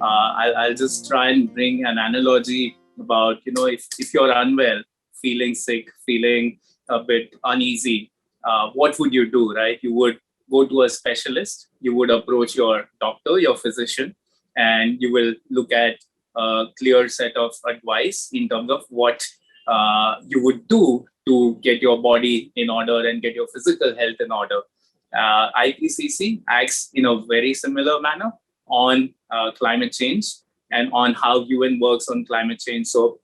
I'll just try and bring an analogy about, if you're unwell, feeling sick, feeling a bit uneasy, what would you do, right? You would go to a specialist, you would approach your doctor, your physician, and you will look at a clear set of advice in terms of what you would do to get your body in order and get your physical health in order. IPCC acts in a very similar manner on climate change and on how UN works on climate change. So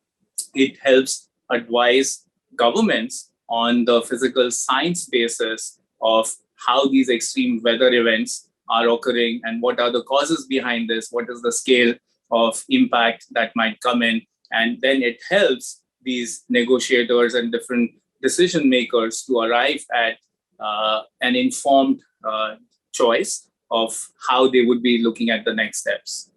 it helps advise governments on the physical science basis of how these extreme weather events are occurring and what are the causes behind this, what is the scale of impact that might come in. And then it helps these negotiators and different decision makers to arrive at an informed choice of how they would be looking at the next steps.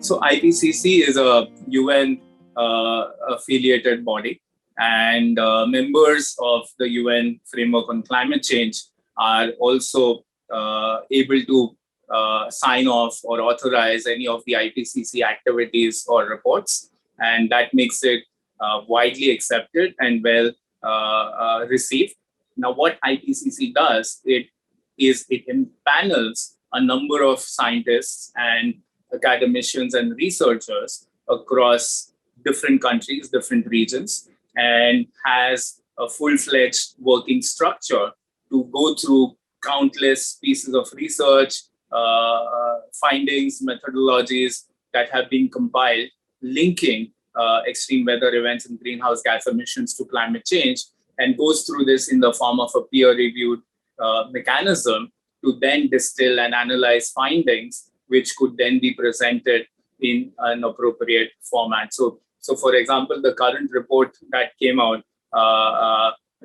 So IPCC is a UN affiliated body, and members of the UN framework on climate change are also able to sign off or authorize any of the IPCC activities or reports, and that makes it widely accepted and well received. Now, what IPCC does, it impanels a number of scientists and academicians and researchers across different countries, different regions, and has a full-fledged working structure to go through countless pieces of research, findings, methodologies that have been compiled linking extreme weather events and greenhouse gas emissions to climate change, and goes through this in the form of a peer-reviewed mechanism to then distill and analyze findings, which could then be presented in an appropriate format. So for example, the current report that came out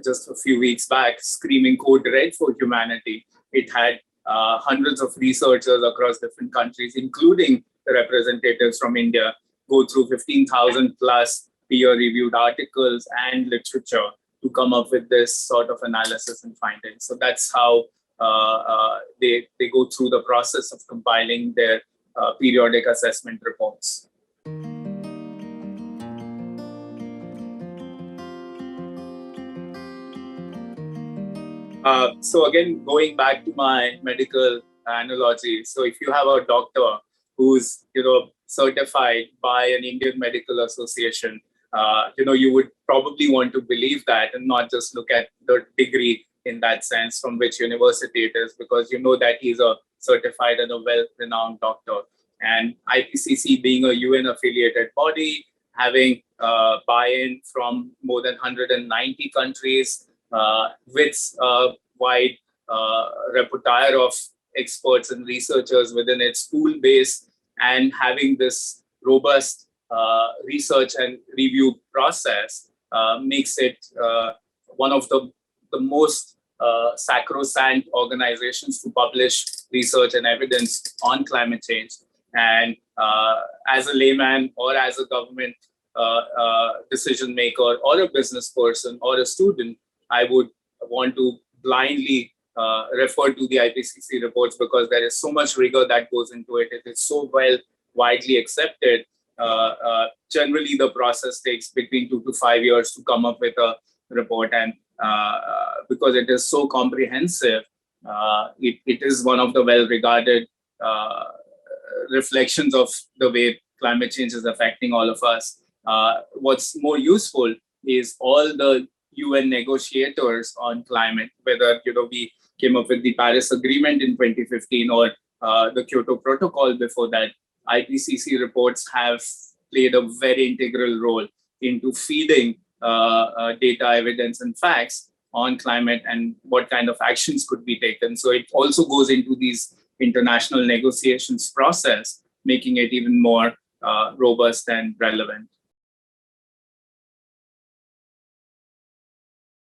just a few weeks back, Screaming Code Red for Humanity, it had hundreds of researchers across different countries, including the representatives from India, go through 15,000 plus peer-reviewed articles and literature to come up with this sort of analysis and findings. So that's how they go through the process of compiling their periodic assessment reports. So again, going back to my medical analogy, so if you have a doctor who's certified by an Indian Medical Association, you would probably want to believe that and not just look at the degree in that sense from which university it is, because you know that he's a certified and a well-renowned doctor. And IPCC being a UN-affiliated body, having buy-in from more than 190 countries, with a wide repertoire of experts and researchers within its pool base, and having this robust research and review process makes it one of the most sacrosanct organizations to publish research and evidence on climate change. And as a layman or as a government decision maker or a business person or a student, I would want to blindly refer to the IPCC reports because there is so much rigor that goes into it. It is so well widely accepted. Generally, the process takes between 2 to 5 years to come up with a report, and because it is so comprehensive, it is one of the well-regarded reflections of the way climate change is affecting all of us. What's more useful is all the UN negotiators on climate, whether we came up with the Paris Agreement in 2015 or the Kyoto Protocol before that, IPCC reports have played a very integral role into feeding data, evidence, and facts on climate and what kind of actions could be taken. So it also goes into these international negotiations process, making it even more robust and relevant.